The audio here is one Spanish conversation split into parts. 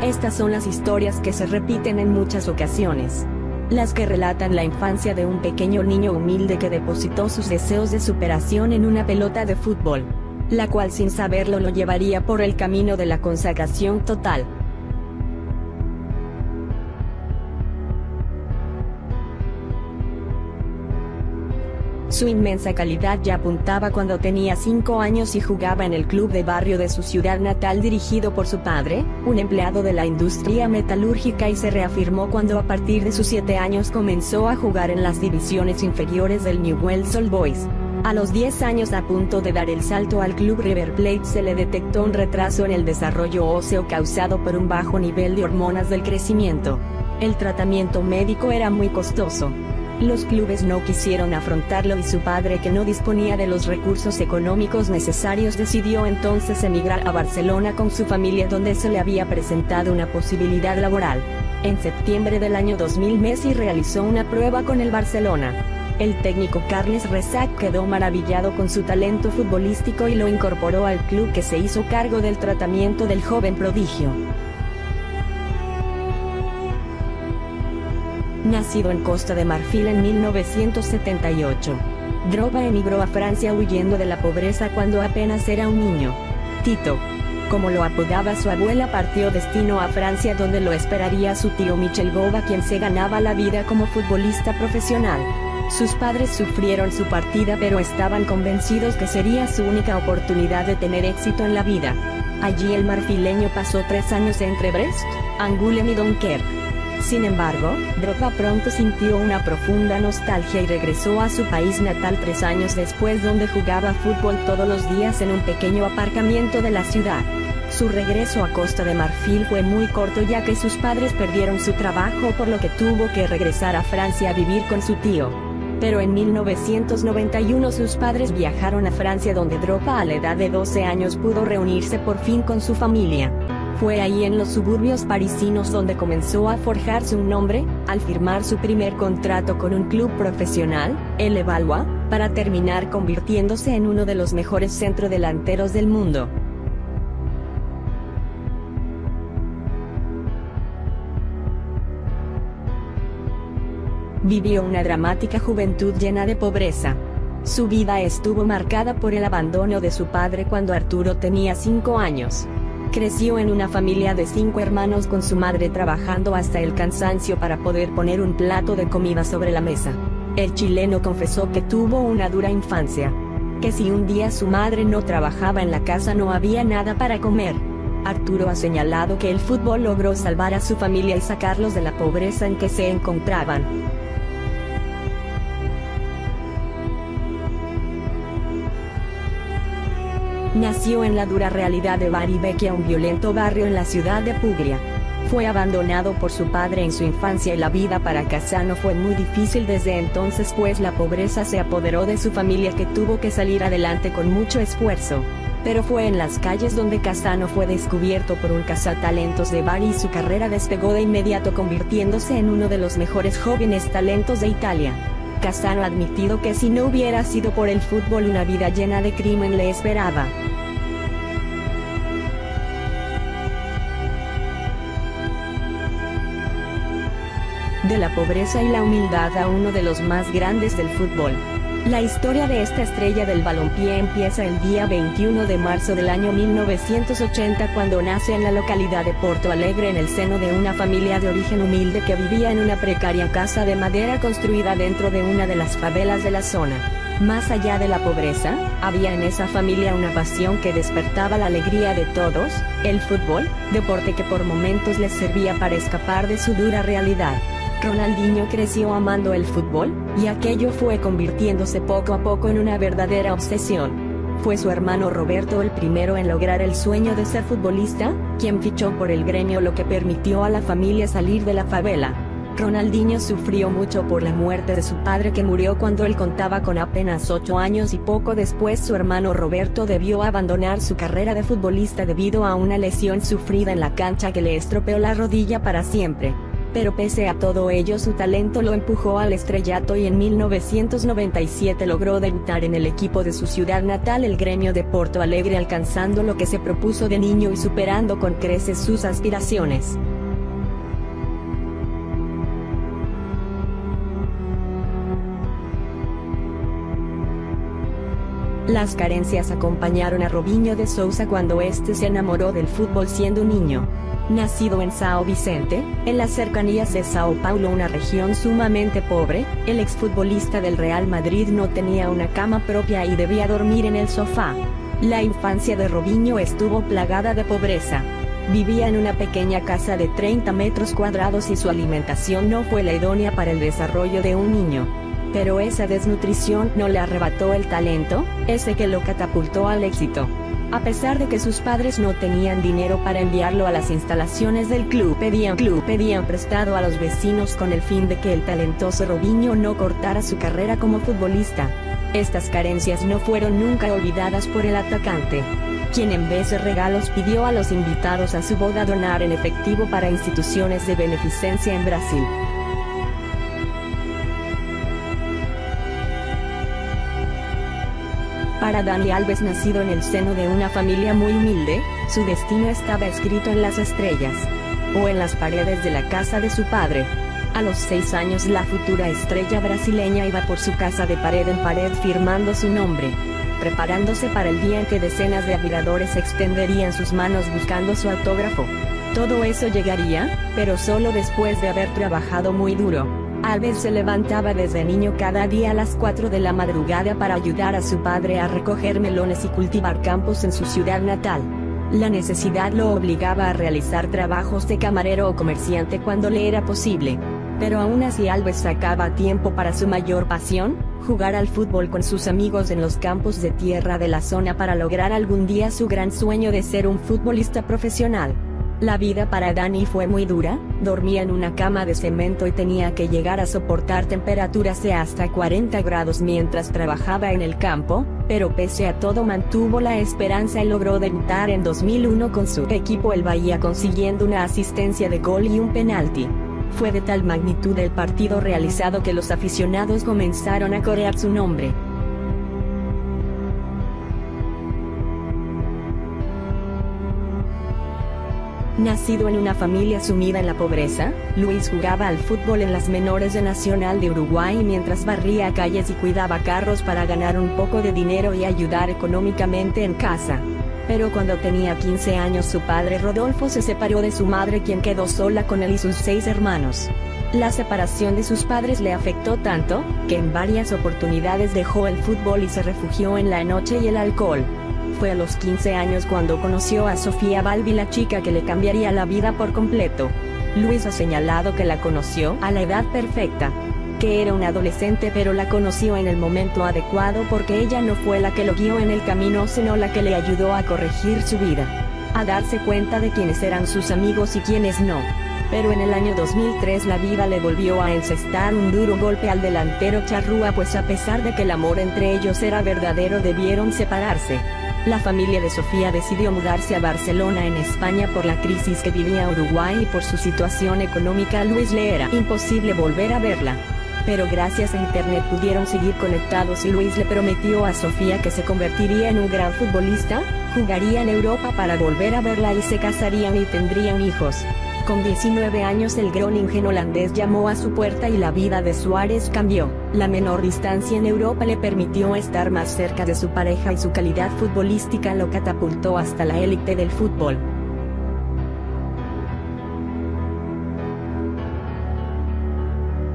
Estas son las historias que se repiten en muchas ocasiones. Las que relatan la infancia de un pequeño niño humilde que depositó sus deseos de superación en una pelota de fútbol, la cual sin saberlo lo llevaría por el camino de la consagración total. Su inmensa calidad ya apuntaba cuando tenía 5 años y jugaba en el club de barrio de su ciudad natal dirigido por su padre, un empleado de la industria metalúrgica, y se reafirmó cuando a partir de sus 7 años comenzó a jugar en las divisiones inferiores del Newell's Old Boys. A los 10 años, a punto de dar el salto al club River Plate, se le detectó un retraso en el desarrollo óseo causado por un bajo nivel de hormonas del crecimiento. El tratamiento médico era muy costoso. Los clubes no quisieron afrontarlo y su padre, que no disponía de los recursos económicos necesarios, decidió entonces emigrar a Barcelona con su familia, donde se le había presentado una posibilidad laboral. En septiembre del año 2000, Messi realizó una prueba con el Barcelona. El técnico Carles Rexach quedó maravillado con su talento futbolístico y lo incorporó al club, que se hizo cargo del tratamiento del joven prodigio. Nacido en Costa de Marfil en 1978, Drogba emigró a Francia huyendo de la pobreza cuando apenas era un niño. Tito, como lo apodaba su abuela, partió destino a Francia, donde lo esperaría su tío Michel Gauba, quien se ganaba la vida como futbolista profesional. Sus padres sufrieron su partida, pero estaban convencidos que sería su única oportunidad de tener éxito en la vida. Allí el marfileño pasó 3 años entre Brest, Angoulême y Dunkerque. Sin embargo, Drogba pronto sintió una profunda nostalgia y regresó a su país natal 3 años después, donde jugaba fútbol todos los días en un pequeño aparcamiento de la ciudad. Su regreso a Costa de Marfil fue muy corto, ya que sus padres perdieron su trabajo, por lo que tuvo que regresar a Francia a vivir con su tío. Pero en 1991 sus padres viajaron a Francia, donde Drogba, a la edad de 12 años, pudo reunirse por fin con su familia. Fue ahí, en los suburbios parisinos, donde comenzó a forjarse un nombre, al firmar su primer contrato con un club profesional, el Levallois, para terminar convirtiéndose en uno de los mejores centrodelanteros del mundo. Vivió una dramática juventud llena de pobreza. Su vida estuvo marcada por el abandono de su padre cuando Arturo tenía 5 años. Creció en una familia de 5 hermanos, con su madre trabajando hasta el cansancio para poder poner un plato de comida sobre la mesa. El chileno confesó que tuvo una dura infancia, que si un día su madre no trabajaba en la casa no había nada para comer. Arturo ha señalado que el fútbol logró salvar a su familia y sacarlos de la pobreza en que se encontraban. Nació en la dura realidad de Bari Vecchia, un violento barrio en la ciudad de Puglia. Fue abandonado por su padre en su infancia y la vida para Cassano fue muy difícil desde entonces, pues la pobreza se apoderó de su familia, que tuvo que salir adelante con mucho esfuerzo. Pero fue en las calles donde Cassano fue descubierto por un cazatalentos de Bari y su carrera despegó de inmediato, convirtiéndose en uno de los mejores jóvenes talentos de Italia. Cassano ha admitido que si no hubiera sido por el fútbol, una vida llena de crimen le esperaba. De la pobreza y la humildad a uno de los más grandes del fútbol. La historia de esta estrella del balompié empieza el día 21 de marzo del año 1980, cuando nace en la localidad de Porto Alegre, en el seno de una familia de origen humilde que vivía en una precaria casa de madera construida dentro de una de las favelas de la zona. Más allá de la pobreza, había en esa familia una pasión que despertaba la alegría de todos: el fútbol, deporte que por momentos les servía para escapar de su dura realidad. Ronaldinho creció amando el fútbol, y aquello fue convirtiéndose poco a poco en una verdadera obsesión. Fue su hermano Roberto el primero en lograr el sueño de ser futbolista, quien fichó por el gremio, lo que permitió a la familia salir de la favela. Ronaldinho sufrió mucho por la muerte de su padre, que murió cuando él contaba con apenas 8 años, y poco después su hermano Roberto debió abandonar su carrera de futbolista debido a una lesión sufrida en la cancha que le estropeó la rodilla para siempre. Pero pese a todo ello su talento lo empujó al estrellato y en 1997 logró debutar en el equipo de su ciudad natal, el Gremio de Porto Alegre, alcanzando lo que se propuso de niño y superando con creces sus aspiraciones. Las carencias acompañaron a Robinho de Sousa cuando este se enamoró del fútbol siendo un niño. Nacido en São Vicente, en las cercanías de Sao Paulo, una región sumamente pobre, el exfutbolista del Real Madrid no tenía una cama propia y debía dormir en el sofá. La infancia de Robinho estuvo plagada de pobreza. Vivía en una pequeña casa de 30 metros cuadrados y su alimentación no fue la idónea para el desarrollo de un niño. Pero esa desnutrición no le arrebató el talento, ese que lo catapultó al éxito. A pesar de que sus padres no tenían dinero para enviarlo a las instalaciones del club, pedían prestado a los vecinos con el fin de que el talentoso Robinho no cortara su carrera como futbolista. Estas carencias no fueron nunca olvidadas por el atacante, quien en vez de regalos pidió a los invitados a su boda donar en efectivo para instituciones de beneficencia en Brasil. Para Dani Alves, nacido en el seno de una familia muy humilde, su destino estaba escrito en las estrellas, o en las paredes de la casa de su padre. A los 6 años la futura estrella brasileña iba por su casa de pared en pared firmando su nombre, preparándose para el día en que decenas de admiradores extenderían sus manos buscando su autógrafo. Todo eso llegaría, pero solo después de haber trabajado muy duro. Alves se levantaba desde niño cada día a las 4 de la madrugada para ayudar a su padre a recoger melones y cultivar campos en su ciudad natal. La necesidad lo obligaba a realizar trabajos de camarero o comerciante cuando le era posible. Pero aún así Alves sacaba tiempo para su mayor pasión, jugar al fútbol con sus amigos en los campos de tierra de la zona para lograr algún día su gran sueño de ser un futbolista profesional. La vida para Dani fue muy dura, dormía en una cama de cemento y tenía que llegar a soportar temperaturas de hasta 40 grados mientras trabajaba en el campo, pero pese a todo mantuvo la esperanza y logró debutar en 2001 con su equipo el Bahía, consiguiendo una asistencia de gol y un penalti. Fue de tal magnitud el partido realizado que los aficionados comenzaron a corear su nombre. Nacido en una familia sumida en la pobreza, Luis jugaba al fútbol en las menores de Nacional de Uruguay mientras barría calles y cuidaba carros para ganar un poco de dinero y ayudar económicamente en casa. Pero cuando tenía 15 años su padre Rodolfo se separó de su madre, quien quedó sola con él y sus 6 hermanos. La separación de sus padres le afectó tanto, que en varias oportunidades dejó el fútbol y se refugió en la noche y el alcohol. Fue a los 15 años cuando conoció a Sofía Balbi, la chica que le cambiaría la vida por completo. Luis ha señalado que la conoció a la edad perfecta, que era una adolescente, pero la conoció en el momento adecuado porque ella no fue la que lo guió en el camino, sino la que le ayudó a corregir su vida, a darse cuenta de quiénes eran sus amigos y quiénes no. Pero en el año 2003 la vida le volvió a encestar un duro golpe al delantero charrúa, pues a pesar de que el amor entre ellos era verdadero debieron separarse. La familia de Sofía decidió mudarse a Barcelona en España por la crisis que vivía Uruguay y por su situación económica. A Luis le era imposible volver a verla. Pero gracias a internet pudieron seguir conectados y Luis le prometió a Sofía que se convertiría en un gran futbolista, jugaría en Europa para volver a verla y se casarían y tendrían hijos. Con 19 años el Groningen holandés llamó a su puerta y la vida de Suárez cambió. La menor distancia en Europa le permitió estar más cerca de su pareja y su calidad futbolística lo catapultó hasta la élite del fútbol.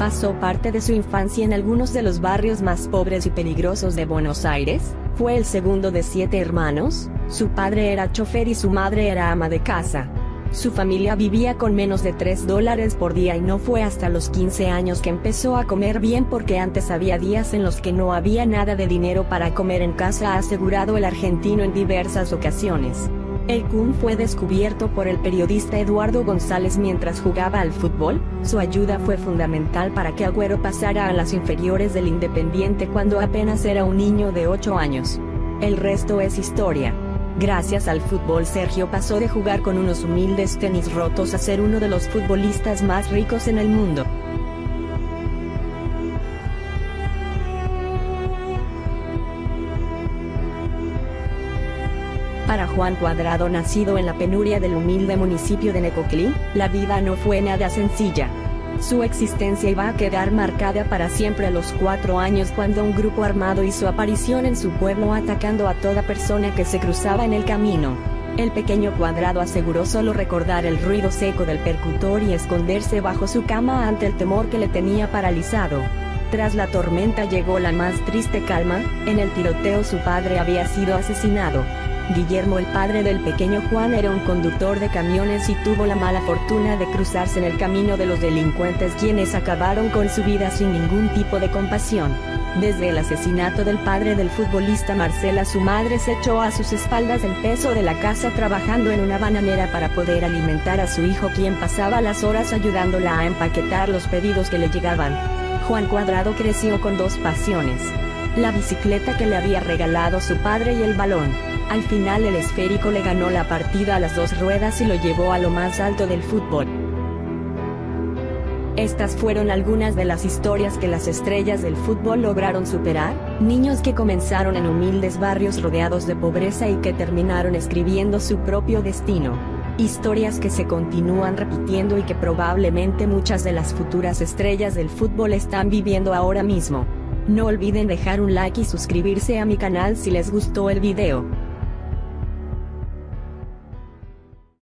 Pasó parte de su infancia en algunos de los barrios más pobres y peligrosos de Buenos Aires. Fue el segundo de 7 hermanos, su padre era chofer y su madre era ama de casa. Su familia vivía con menos de $3 por día y no fue hasta los 15 años que empezó a comer bien, porque antes había días en los que no había nada de dinero para comer en casa, ha asegurado el argentino en diversas ocasiones. El Kun fue descubierto por el periodista Eduardo González mientras jugaba al fútbol. Su ayuda fue fundamental para que Agüero pasara a las inferiores del Independiente cuando apenas era un niño de 8 años. El resto es historia. Gracias al fútbol Sergio pasó de jugar con unos humildes tenis rotos a ser uno de los futbolistas más ricos en el mundo. Para Juan Cuadrado, nacido en la penuria del humilde municipio de Necoclí, la vida no fue nada sencilla. Su existencia iba a quedar marcada para siempre a los 4 años cuando un grupo armado hizo aparición en su pueblo atacando a toda persona que se cruzaba en el camino. El pequeño Cuadrado aseguró solo recordar el ruido seco del percutor y esconderse bajo su cama ante el temor que le tenía paralizado. Tras la tormenta llegó la más triste calma. En el tiroteo su padre había sido asesinado. Guillermo, el padre del pequeño Juan, era un conductor de camiones y tuvo la mala fortuna de cruzarse en el camino de los delincuentes, quienes acabaron con su vida sin ningún tipo de compasión. Desde el asesinato del padre del futbolista Marcela, su madre se echó a sus espaldas el peso de la casa trabajando en una bananera para poder alimentar a su hijo, quien pasaba las horas ayudándola a empaquetar los pedidos que le llegaban. Juan Cuadrado creció con 2 pasiones: la bicicleta que le había regalado su padre y el balón. Al final el esférico le ganó la partida a las 2 ruedas y lo llevó a lo más alto del fútbol. Estas fueron algunas de las historias que las estrellas del fútbol lograron superar, niños que comenzaron en humildes barrios rodeados de pobreza y que terminaron escribiendo su propio destino. Historias que se continúan repitiendo y que probablemente muchas de las futuras estrellas del fútbol están viviendo ahora mismo. No olviden dejar un like y suscribirse a mi canal si les gustó el video.